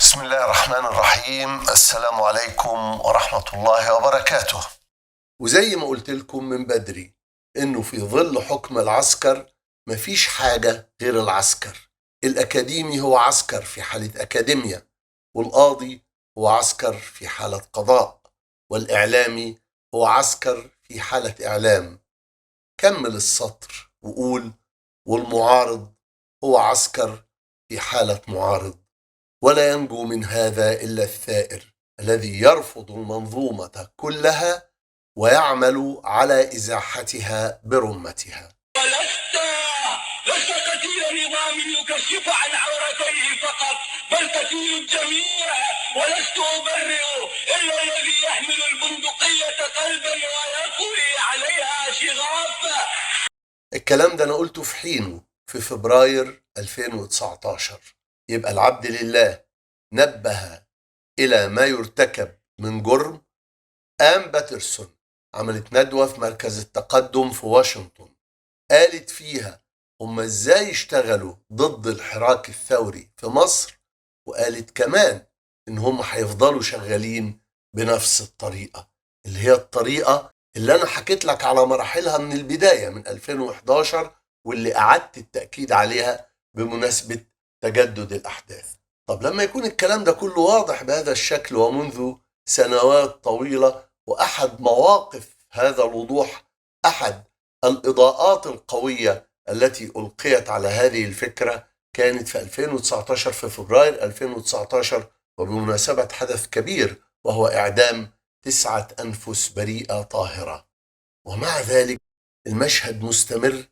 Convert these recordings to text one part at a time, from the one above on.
بسم الله الرحمن الرحيم. السلام عليكم ورحمة الله وبركاته. وزي ما قلت لكم من بدري إنه في ظل حكم العسكر مفيش حاجة غير العسكر. الأكاديمي هو عسكر في حالة أكاديميا، والقاضي هو عسكر في حالة قضاء، والإعلامي هو عسكر في حالة إعلام. كمل السطر وقول: والمعارض هو عسكر في حالة معارض. ولا ينجو من هذا إلا الثائر الذي يرفض المنظومة كلها ويعمل على إزاحتها برمتها. لست كثير نظام يكشف عن عورتيه فقط، بل كثير الجميع. ولست أبرئ إلا الذي يحمل البندقية قلبا ويقوي عليها شغافا. الكلام ده أنا قلته في حينه في فبراير 2019. يبقى العبد لله نبه إلى ما يرتكب من جرم. آن باترسون عملت ندوة في مركز التقدم في واشنطن، قالت فيها هم ازاي اشتغلوا ضد الحراك الثوري في مصر، وقالت كمان ان هم هيفضلوا شغالين بنفس الطريقة، اللي هي الطريقة اللي انا حكيت لك على مراحلها من البداية من 2011، واللي اعدت التأكيد عليها بمناسبة تجدد الاحداث. طب لما يكون الكلام ده كله واضح بهذا الشكل ومنذ سنوات طويلة، واحد مواقف هذا الوضوح، احد الإضاءات القوية التي ألقيت على هذه الفكرة كانت في 2019، في فبراير 2019، وبمناسبة حدث كبير وهو إعدام 9 أنفس بريئة طاهرة. ومع ذلك المشهد مستمر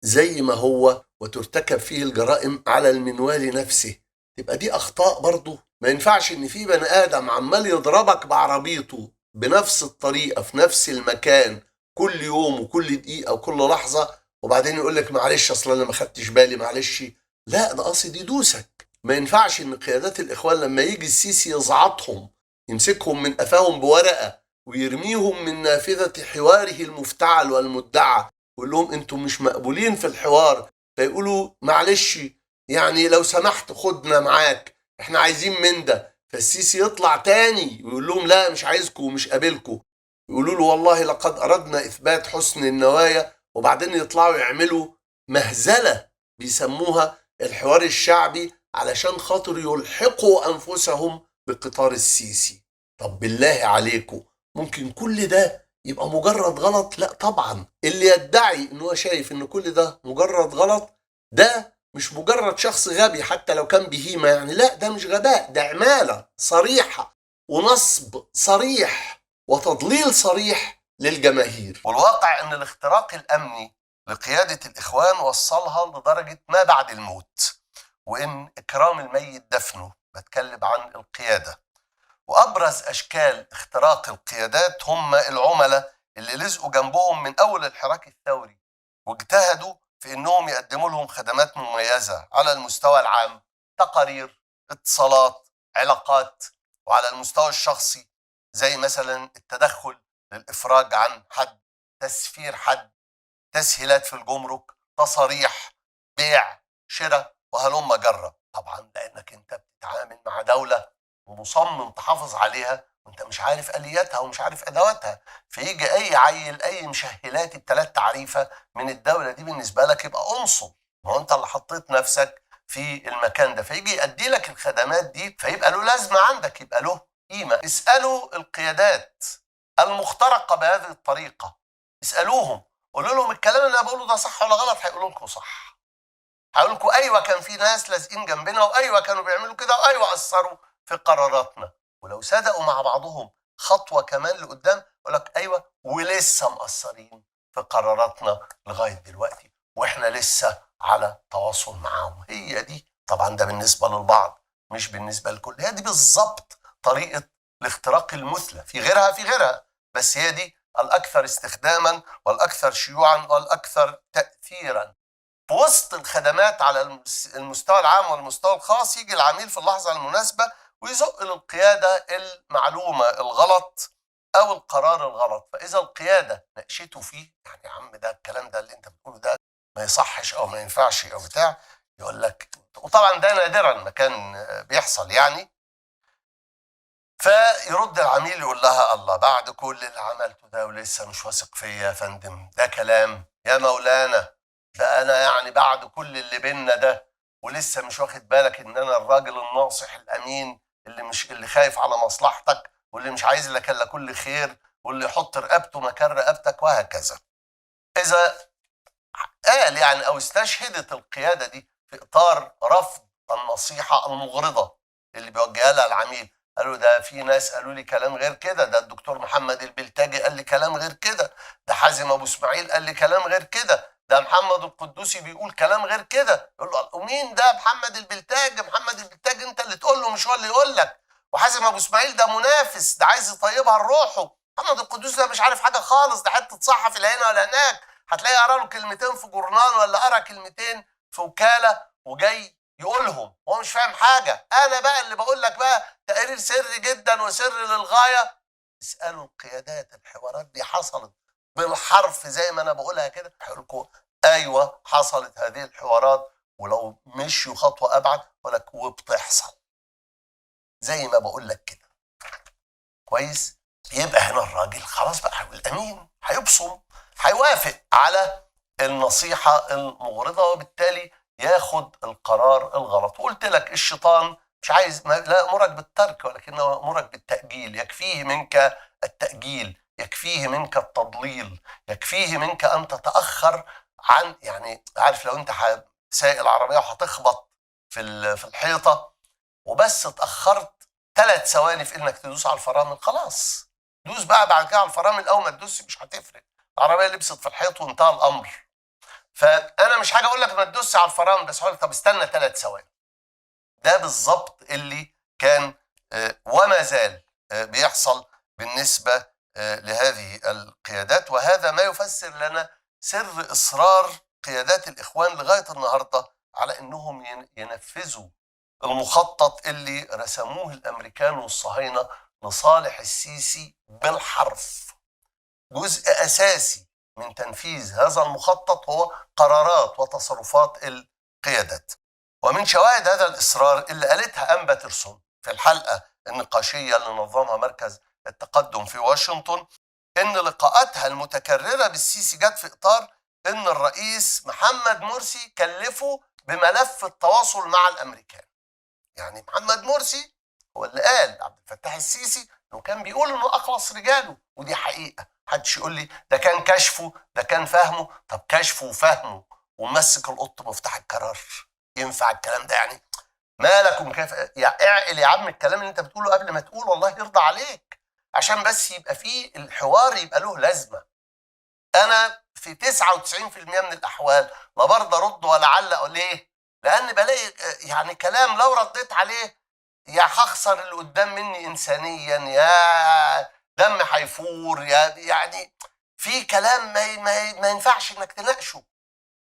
زي ما هو، وترتكب فيه الجرائم على المنوال نفسه. تبقى دي أخطاء برضو. ما ينفعش إن في بني آدم عمال يضربك بعربيته بنفس الطريقة في نفس المكان كل يوم وكل دقيقة وكل لحظة، وبعدين يقول لك معلش أصلا أنا ما خدتش بالي، معلش. لا، ده قصد يدوسك. ما ينفعش إن قيادات الإخوان لما يجي السيسي يزعطهم، يمسكهم من قفاهم بورقة ويرميهم من نافذة حواره المفتعل والمدعى، ويقول لهم انتم مش مقبولين في الحوار، فيقولوا معلش يعني لو سمحت خدنا معاك، احنا عايزين من ده. فالسيسي يطلع تاني ويقول لهم لا مش عايزكم ومش قابلكم، يقولوا له والله لقد أردنا إثبات حسن النوايا، وبعدين يطلعوا يعملوا مهزلة بيسموها الحوار الشعبي علشان خاطر يلحقوا أنفسهم بقطار السيسي. طب بالله عليكم، ممكن كل ده يبقى مجرد غلط؟ لا طبعا. اللي يدعي ان هو شايف ان كل ده مجرد غلط، ده مش مجرد شخص غبي حتى لو كان بهيمة يعني، لا ده مش غباء، ده عمالة صريحة ونصب صريح وتضليل صريح للجماهير. والواقع ان الاختراق الامني لقيادة الاخوان وصلها لدرجة ما بعد الموت، وان اكرام الميت دفنه. بتكلم عن القيادة. وأبرز أشكال اختراق القيادات هم العملاء اللي لزقوا جنبهم من أول الحراك الثوري، واجتهدوا في أنهم يقدموا لهم خدمات مميزة على المستوى العام: تقارير، اتصالات، علاقات. وعلى المستوى الشخصي زي مثلا التدخل للإفراج عن حد، تسفير حد، تسهيلات في الجمرك، تصاريح، بيع، شراء، وهلم جرة. طبعا لأنك أنت بتتعامل مع دولة ومصمم تحافظ عليها وانت مش عارف الياتها ومش عارف ادواتها، فيجي اي عيل اي مشهلات ب3 تعريفه من الدوله دي بالنسبه لك يبقى انصب. ما هو انت اللي حطيت نفسك في المكان ده، فيجي يؤدي لك الخدمات دي، فيبقى له لازمه عندك، يبقى له قيمه. اسالوا القيادات المخترقه بهذه الطريقه، اسالوهم، قولوا لهم الكلام اللي انا بقوله ده صح ولا غلط، هيقولوا لكم صح. هيقول لكم ايوه كان في ناس لازقين جنبنا، وايوه كانوا بيعملوا كده، وايوه اثروا في قراراتنا. ولو صدقوا مع بعضهم خطوه كمان لقدام يقول لك ايوه ولسه مقصرين في قراراتنا لغايه دلوقتي، واحنا لسه على تواصل معاهم. هي دي طبعا، ده بالنسبه للبعض مش بالنسبه للكل. هي دي بالظبط طريقه الاختراق المثلى. في غيرها، بس هي دي الاكثر استخداما والاكثر شيوعا والاكثر تاثيرا. في وسط الخدمات على المستوى العام والمستوى الخاص يجي العميل في اللحظة المناسبة ويزق للقيادة المعلومة الغلط أو القرار الغلط. فإذا القيادة ناقشته فيه، يعني يا عم ده الكلام ده اللي أنت بتقوله ده ما يصحش أو ما ينفعش أو بتاع، يقول لك، وطبعا ده نادرا ما كان بيحصل يعني، فيرد العميل يقول لها الله بعد كل اللي عملته ده ولسه مش واثق فيا يا فندم؟ ده كلام يا مولانا، ده انا يعني بعد كل اللي بينا ده ولسه مش واخد بالك ان انا الراجل الناصح الامين اللي خايف على مصلحتك واللي مش عايز لك الا كل خير واللي يحط رقبته مكان رقبتك وهكذا. اذا قال يعني او استشهدت القياده دي في اطار رفض النصيحه المغرضه اللي بيوجهها لها العميل، قالوا ده في ناس قالوا لي كلام غير كده، ده الدكتور محمد البلتاجي قال لي كلام غير كده، ده حازم ابو اسماعيل قال لي كلام غير كده، ده محمد القدوسي بيقول كلام غير كده. يقول له ومين ده محمد البلتاجي؟ محمد البلتاجي انت اللي تقول له مش هو اللي يقول لك. وحازم ابو اسماعيل ده منافس، ده عايز يطيبها لروحه. محمد القدوسي ده مش عارف حاجه خالص، ده حته صحفي لا هنا ولا هناك، هتلاقيه قرا له كلمتين في جورنال ولا قرا كلمتين في وكاله وجاي يقولهم، هو مش فاهم حاجه. انا بقى اللي بقول لك بقى تقرير سري جدا وسر للغايه. اسالوا القيادات، الحوارات دي حصلت بالحرف زي ما انا بقولها كده. هقول لكم ايوه حصلت هذه الحوارات، ولو مشوا خطوه ابعد اقول لك وبتحصل زي ما بقول لك كده. كويس؟ يبقى هنا الراجل خلاص بقى الامين هيبصم، هيوافق على النصيحه المغرضه وبالتالي ياخد القرار الغلط. وقلت لك الشيطان مش عايز لا يامرك بالترك ولكنه يامرك بالتاجيل. يكفيه منك التاجيل، يكفيه منك التضليل، يكفيه منك ان تتاخر عن، يعني عارف لو انت سايق العربيه وهتخبط في الحيطه وبس اتاخرت 3 ثواني في انك تدوس على الفرامل، خلاص دوس بقى بعد كده على الفرامل، اول ما تدوس مش هتفرق، العربيه لبست في الحيط وانتهى الامر. فانا مش حاجه اقول لك ما تدوسش على الفرامل، بس هقول لك طب استنى 3 ثواني. ده بالظبط اللي كان وما زال بيحصل بالنسبه لهذه القيادات. وهذا ما يفسر لنا سر اصرار قيادات الاخوان لغايه النهارده على انهم ينفذوا المخطط اللي رسموه الامريكان والصهاينه لصالح السيسي بالحرف. جزء اساسي من تنفيذ هذا المخطط هو قرارات وتصرفات القيادات. ومن شواهد هذا الاصرار اللي قالتها أنبا ترسون في الحلقه النقاشيه اللي نظمها مركز التقدم في واشنطن، ان لقاءاتها المتكرره بالسيسي جت في اطار ان الرئيس محمد مرسي كلفه بملف التواصل مع الامريكان. يعني محمد مرسي هو اللي قال عبد الفتاح السيسي انه كان بيقول انه اخلص رجاله، ودي حقيقه. محدش يقول لي ده كان كشفه ده كان فهمه. طب كشفه وفهمه ومسك القط مفتاح القرار، ينفع الكلام ده؟ يعني مالكم كيف يعني اعقل يا عم الكلام اللي انت بتقوله قبل ما تقول والله يرضى عليك، عشان بس يبقى فيه الحوار يبقى له لازمه. انا في 99% من الاحوال لا برضى ارد ولا اعلق. ليه؟ لان بلاقي يعني كلام لو رديت عليه يا هخسر اللي قدام مني انسانيا، يا دم هيفور، يا يعني في كلام ما ينفعش انك تناقشه.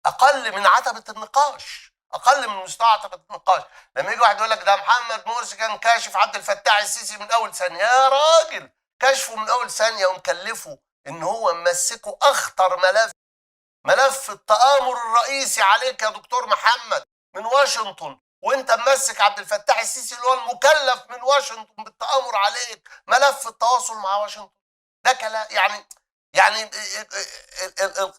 اقل من عتبه النقاش، اقل من مستوى عتبه النقاش. لما يجي واحد يقول لك ده محمد مرسي كان كاشف عبد الفتاح السيسي من اول ثانيه، يا راجل كشفه من اول ثانيه ومكلفه ان هو ممسكه اخطر ملف التآمر الرئيسي عليك يا دكتور محمد من واشنطن، وانت ممسك عبد الفتاح السيسي اللي هو المكلف من واشنطن بالتآمر عليك ملف التواصل مع واشنطن. ده كلام يعني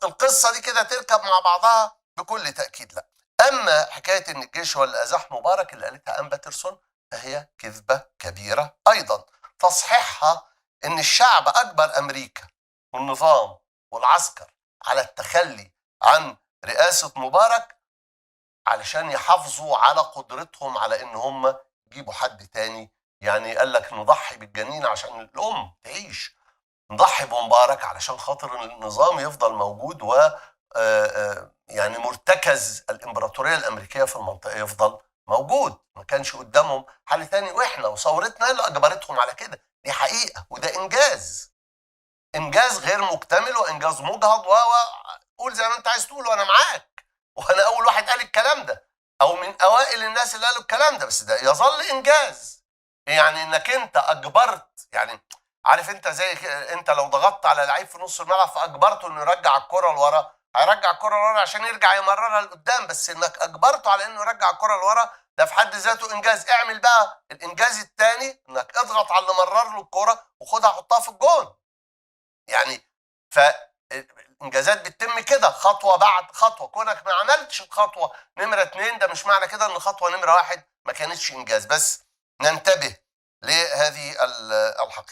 القصه دي كده تركب مع بعضها بكل تاكيد لا. اما حكايه ان الجيش هو اللي ازاح مبارك اللي قالتها أنبا ترسون فهي كذبه كبيره ايضا. تصحيحها ان الشعب اجبر امريكا والنظام والعسكر على التخلي عن رئاسه مبارك علشان يحافظوا على قدرتهم على ان هم يجيبوا حد تاني. يعني قال لك نضحي بالجنين عشان الام تعيش، نضحي بمبارك علشان خاطر النظام يفضل موجود و يعني مرتكز الامبراطوريه الامريكيه في المنطقه يفضل موجود. ما كانش قدامهم حل تاني، واحنا وثورتنا اللي اجبرتهم على كده. دي حقيقه وده انجاز غير مكتمل وانجاز مجهض قول زي ما انت عايز تقول وانا معاك، وانا اول واحد قال الكلام ده او من اوائل الناس اللي قالوا الكلام ده، بس ده يظل انجاز. يعني انك انت اجبرت، يعني عارف انت زي انت لو ضغطت على لعيب في نص الملعب فاجبرته انه يرجع الكره لورا هيرجع الكره لورا عشان يرجع يمررها لقدام، بس انك اجبرته على انه يرجع الكره لورا ده في حد ذاته انجاز. اعمل بقى الانجاز الثاني، انك اضغط على اللي مرر له الكره وخدها حطها في الجون. يعني فالانجازات بتتم كده خطوه بعد خطوه. كونك ما عملتش الخطوه نمره 2 ده مش معنى كده ان خطوه نمره 1 ما كانتش انجاز. بس ننتبه لهذه الحقيقه.